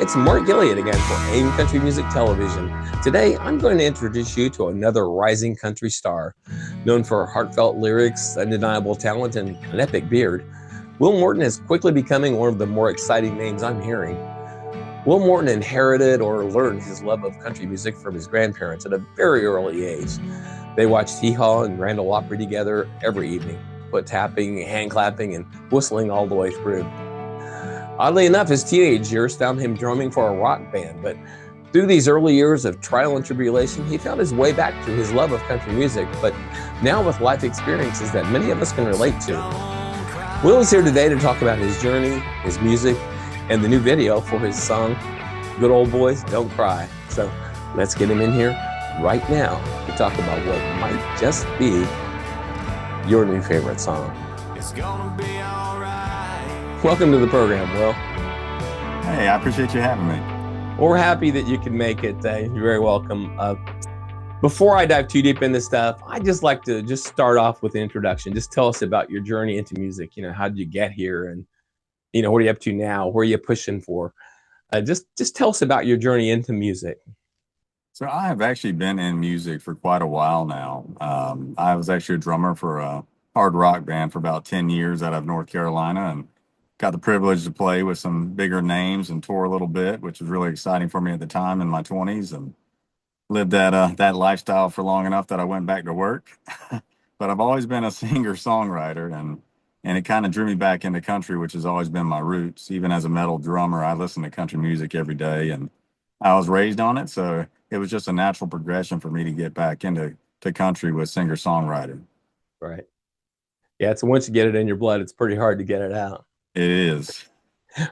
it's Mark Gilliard again for AIM Country Music Television. Today, I'm going to introduce you to another rising country star. Known for heartfelt lyrics, undeniable talent, and an epic beard, Will Morton is quickly becoming one of the more exciting names I'm hearing. Will Morton inherited or learned his love of country music from his grandparents at a very early age. They watched Hee Haw and Grand Ole Opry together every evening, foot tapping, hand clapping, and whistling all the way through. Oddly enough, his teenage years found him drumming for a rock band, but through these early years of trial and tribulation, he found his way back to his love of country music, but now with life experiences that many of us can relate to. Will is here today to talk about his journey, his music, and the new video for his song, Good Old Boys Don't Cry. So let's get him in here right now to talk about what might just be your new favorite song. It's gonna be all right. Welcome to the program, Will. Hey, I appreciate you having me. Well, we're happy that you can make it. You're very welcome. Before I dive too deep into stuff, I'd just like to just start off with an introduction. Just tell us about your journey into music. How did you get here? And, what are you up to now? Where are you pushing for? Just tell us about your journey into music. So I have actually been in music for quite a while now. I was actually a drummer for a hard rock band for about 10 years out of North Carolina, and got the privilege to play with some bigger names and tour a little bit, which was really exciting for me at the time in my 20s, and lived that lifestyle for long enough that I went back to work. But I've always been a singer-songwriter, and it kind of drew me back into country, which has always been my roots. Even as a metal drummer, I listen to country music every day, and I was raised on it, so it was just a natural progression for me to get back into country with singer-songwriter. Right. Yeah, so once you get it in your blood, it's pretty hard to get it out. It is.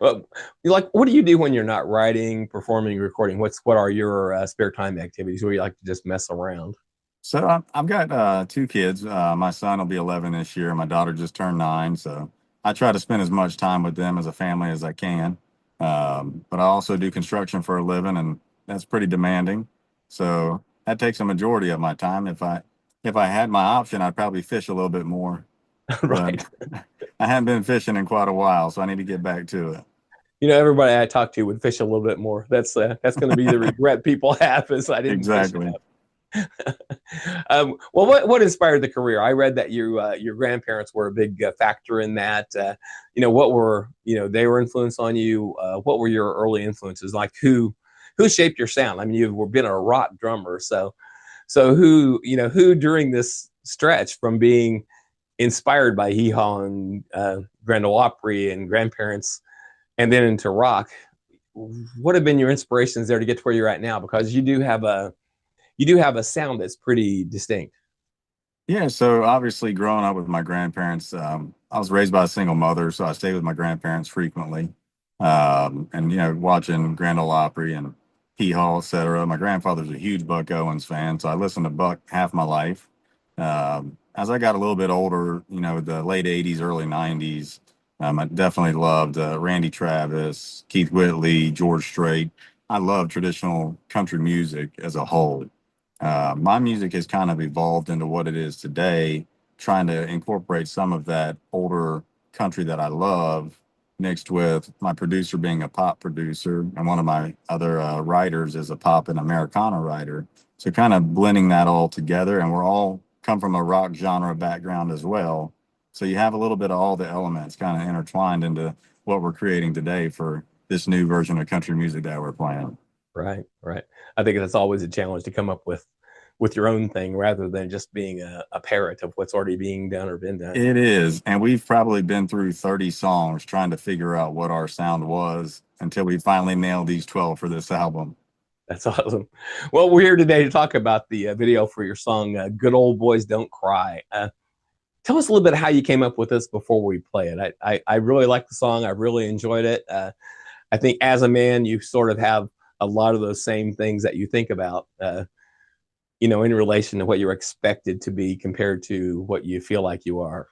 Well, what do you do when you're not writing, performing, recording? What are your spare time activities where you like to just mess around? So I've got two kids. My son will be 11 this year. My daughter just turned 9. So I try to spend as much time with them as a family as I can. But I also do construction for a living, and that's pretty demanding. So that takes a majority of my time. If I had my option, I'd probably fish a little bit more. Right. But I haven't been fishing in quite a while, so I need to get back to it. Everybody I talk to would fish a little bit more. That's going to be the regret people have is I didn't Exactly. fish enough. Well, what inspired the career? I read that your grandparents were a big factor in that. What were they were influence on you? What were your early influences? Like who shaped your sound? I mean, you've been a rock drummer, so who during this stretch from being inspired by Hee Haw and Grand Ole Opry and grandparents, and then into rock, what have been your inspirations there to get to where you're at now? Because you do have a sound that's pretty distinct. Yeah, so obviously growing up with my grandparents, I was raised by a single mother, so I stayed with my grandparents frequently. And watching Grand Ole Opry and Hee Haw, et cetera. My grandfather's a huge Buck Owens fan, so I listened to Buck half my life. As I got a little bit older, the late 80s, early 90s, I definitely loved Randy Travis, Keith Whitley, George Strait. I love traditional country music as a whole. My music has kind of evolved into what it is today, trying to incorporate some of that older country that I love, mixed with my producer being a pop producer, and one of my other writers is a pop and Americana writer. So kind of blending that all together, and we're all come from a rock genre background as well. So you have a little bit of all the elements kind of intertwined into what we're creating today for this new version of country music that we're playing. Right. I think that's always a challenge to come up with your own thing rather than just being a parrot of what's already being done or been done. It is. And we've probably been through 30 songs trying to figure out what our sound was until we finally nailed these 12 for this album. That's awesome. Well, we're here today to talk about the video for your song, Good Old Boys Don't Cry. Tell us a little bit how you came up with this before we play it. I really like the song. I really enjoyed it. I think as a man, you sort of have a lot of those same things that you think about, in relation to what you're expected to be compared to what you feel like you are.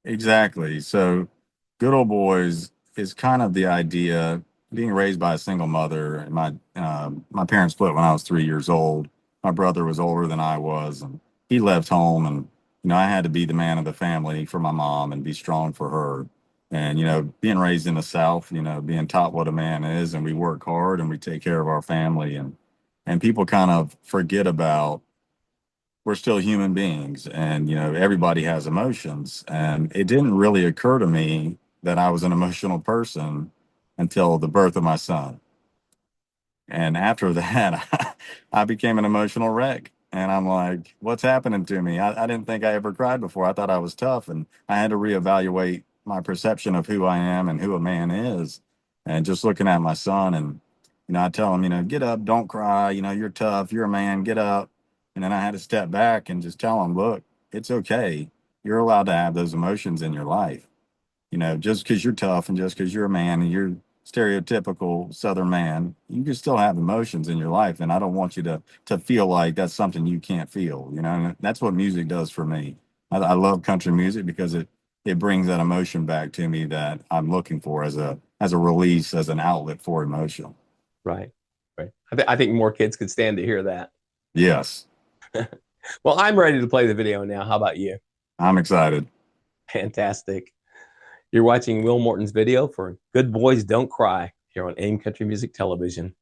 Exactly. So Good Old Boys is kind of the idea, being raised by a single mother. And my parents split when I was 3 years old. My brother was older than I was, and he left home, and I had to be the man of the family for my mom and be strong for her. And, being raised in the South, being taught what a man is, and we work hard and we take care of our family, and people kind of forget about we're still human beings, and everybody has emotions. And it didn't really occur to me that I was an emotional person until the birth of my son. And after that, I became an emotional wreck. And I'm like, what's happening to me? I didn't think I ever cried before. I thought I was tough. And I had to reevaluate my perception of who I am and who a man is. And just looking at my son, and, I tell him, get up, don't cry. You're tough. You're a man. Get up. And then I had to step back and just tell him, look, it's okay. You're allowed to have those emotions in your life. Just because you're tough and just because you're a man and you're stereotypical Southern man, you can still have emotions in your life. And I don't want you to feel like that's something you can't feel, and that's what music does for me. I love country music because it brings that emotion back to me that I'm looking for as a release, as an outlet for emotion. Right. Right. I think more kids could stand to hear that. Yes. Well, I'm ready to play the video now. How about you? I'm excited. Fantastic. You're watching Will Morton's video for Good Boys Don't Cry here on AIM Country Music Television.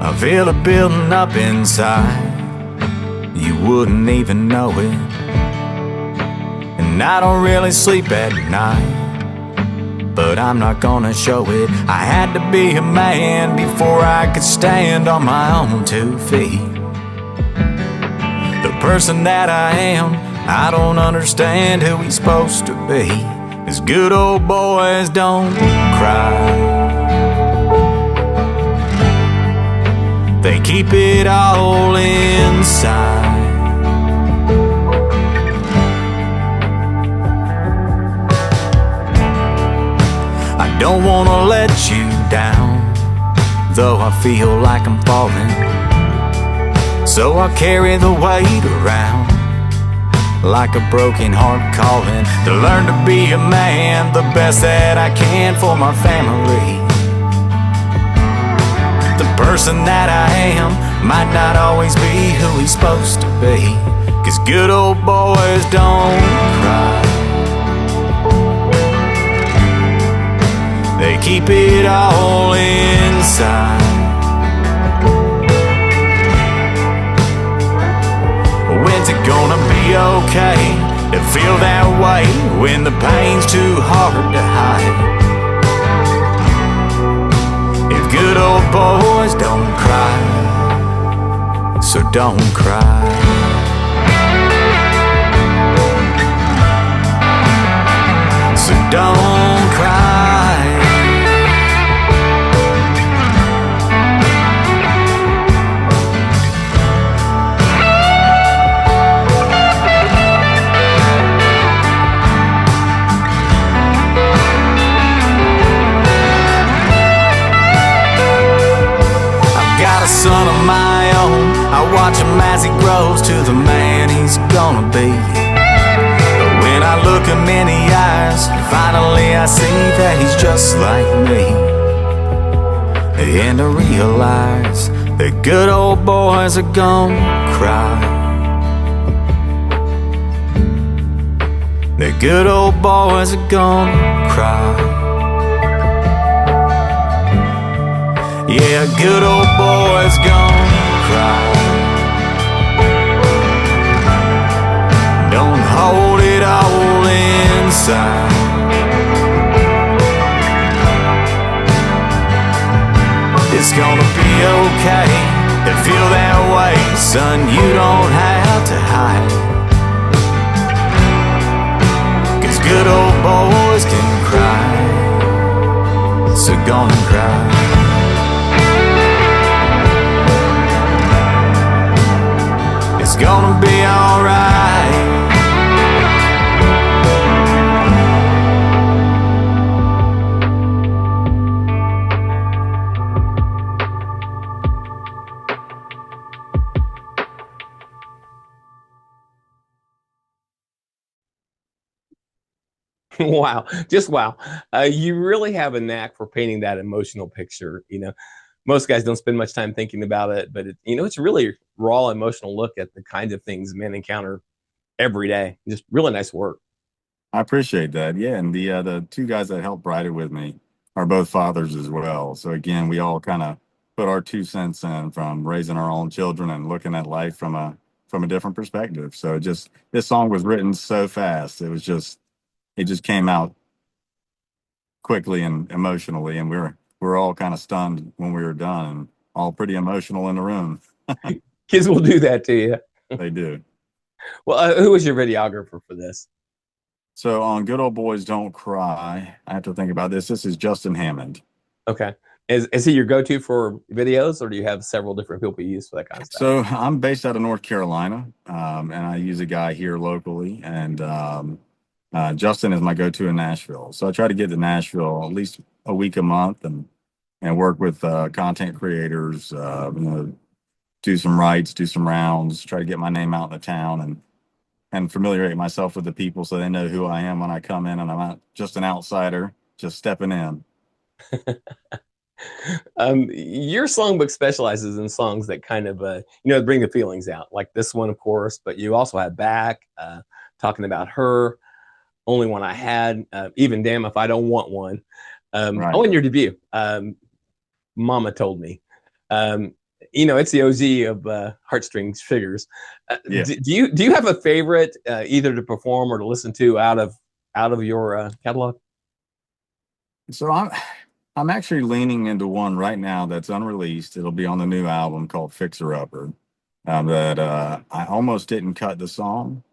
I feel it building up inside. You wouldn't even know it. And I don't really sleep at night, but I'm not gonna show it. I had to be a man before I could stand on my own 2 feet. The person that I am, I don't understand who he's supposed to be. These good old boys don't cry. They keep it all inside. I don't wanna let you down, though I feel like I'm falling. So I carry the weight around like a broken heart calling to learn to be a man, the best that I can for my family. The person that I am might not always be who he's supposed to be, 'cause good old boys don't cry. They keep it all inside. When's it gonna be okay to feel that way when the pain's too hard to hide? If good old boys don't cry, so don't cry. So don't cry. Son of my own, I watch him as he grows to the man he's gonna be. But when I look him in the eyes, finally I see that he's just like me. And I realize that good old boys are gonna cry. The good old boys are gonna cry. Yeah, good old boys gonna cry. Don't hold it all inside. It's gonna be okay to feel that way, son, you don't have to hide. 'Cause good old boys can cry, so gonna cry. It's gonna be alright. Wow, just wow. You really have a knack for painting that emotional picture. Most guys don't spend much time thinking about it, but it's really raw emotional look at the kinds of things men encounter every day. Just really nice work. I appreciate that. Yeah, and the two guys that helped write it with me are both fathers as well. So again, we all kind of put our 2 cents in from raising our own children and looking at life from a different perspective. So this song was written so fast. It just came out quickly and emotionally, and we're all kind of stunned when we were done, and all pretty emotional in the room. Kids will do that to you. They do. Well, who was your videographer for this? So on Good Old Boys Don't Cry, I have to think about this. This is Justin Hammond. Okay. Is he your go-to for videos, or do you have several different people you use for that kind of stuff? So I'm based out of North Carolina, and I use a guy here locally, and Justin is my go-to in Nashville. So I try to get to Nashville at least a week a month, and work with content creators. Do some writes, do some rounds, try to get my name out in the town, and familiarize myself with the people so they know who I am when I come in, and I'm not just an outsider, just stepping in. Your songbook specializes in songs that kind of bring the feelings out, like this one, of course, but you also have Back, talking about her, Only One I Had, even Damn If I Don't Want One. Right. Oh, and your debut, Mama Told Me. It's the OZ of heartstrings figures. Yeah. Do you have a favorite, either to perform or to listen to out of your catalog? So I'm actually leaning into one right now that's unreleased. It'll be on the new album called Fixer Upper. That I almost didn't cut the song,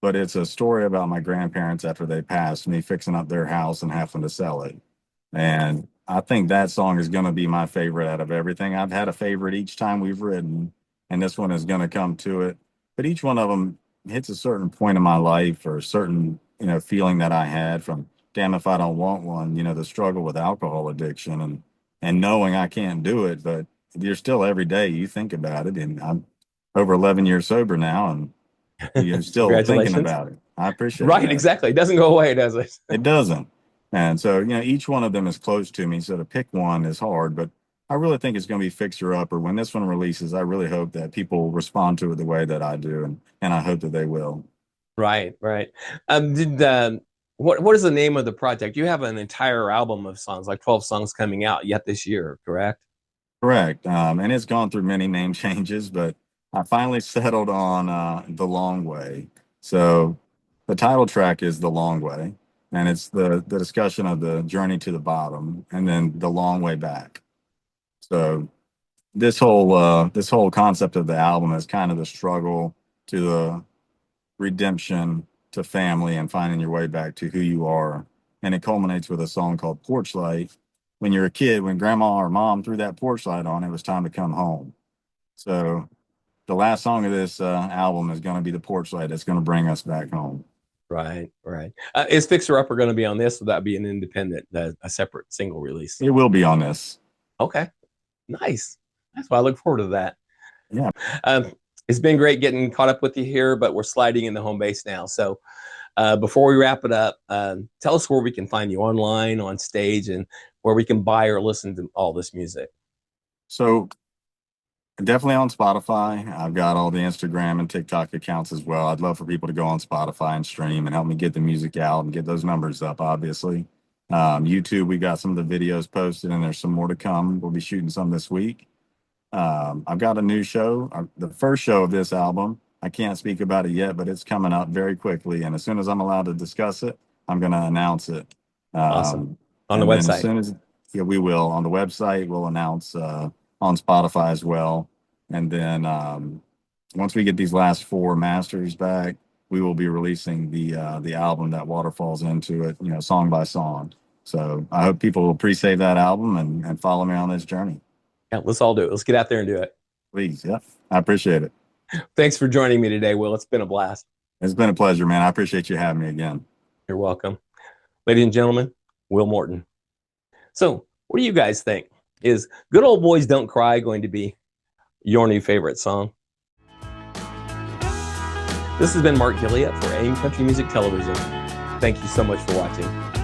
but it's a story about my grandparents after they passed, me fixing up their house and having to sell it. And I think that song is going to be my favorite out of everything. I've had a favorite each time we've written, and this one is going to come to it. But each one of them hits a certain point in my life or a certain, feeling that I had from Damn If I Don't Want One, the struggle with alcohol addiction and knowing I can't do it, but you're still every day you think about it. And I'm over 11 years sober now, and you're still thinking about it. I appreciate it. Right, exactly. It doesn't go away, does it? It doesn't. And so, each one of them is close to me. So to pick one is hard, but I really think it's going to be Fixer Upper. When this one releases, I really hope that people respond to it the way that I do. And I hope that they will. Right, right. What is the name of the project? You have an entire album of songs, like 12 songs coming out yet this year, correct? Correct. And it's gone through many name changes, but I finally settled on The Long Way. So the title track is The Long Way, and it's the discussion of the journey to the bottom and then the long way back. So this whole concept of the album is kind of the struggle to the redemption to family and finding your way back to who you are. And it culminates with a song called Porch Light. When you're a kid, when grandma or mom threw that porch light on, it was time to come home. So the last song of this album is going to be the porch light that's going to bring us back home. Right, right. Is Fixer Upper going to be on this? Will that be an independent, a separate single release? It will be on this. Okay, nice. That's why I look forward to that. Yeah. It's been great getting caught up with you here, but we're sliding into home base now. So before we wrap it up, tell us where we can find you online, on stage, and where we can buy or listen to all this music. So definitely on Spotify. I've got all the Instagram and TikTok accounts as well. I'd love for people to go on Spotify and stream and help me get the music out and get those numbers up, obviously. YouTube, we got some of the videos posted, and there's some more to come. We'll be shooting some this week. I've got a new show, the first show of this album. I can't speak about it yet, but it's coming up very quickly. And as soon as I'm allowed to discuss it, I'm going to announce it. Awesome. On the website. As soon as we will. On the website, we'll announce on Spotify as well. And then once we get these last 4 masters back, we will be releasing the album that Water falls into it, song by song. So I hope people will pre-save that album and follow me on this journey. Yeah, let's all do it. Let's get out there and do it. Please. Yeah. I appreciate it. Thanks for joining me today, Will. It's been a blast. It's been a pleasure, man. I appreciate you having me again. You're welcome. Ladies and gentlemen, Will Morton. So what do you guys think? Is Good Old Boys Don't Cry going to be your new favorite song? This has been Mark Gilliatt for AIM Country Music Television. Thank you so much for watching.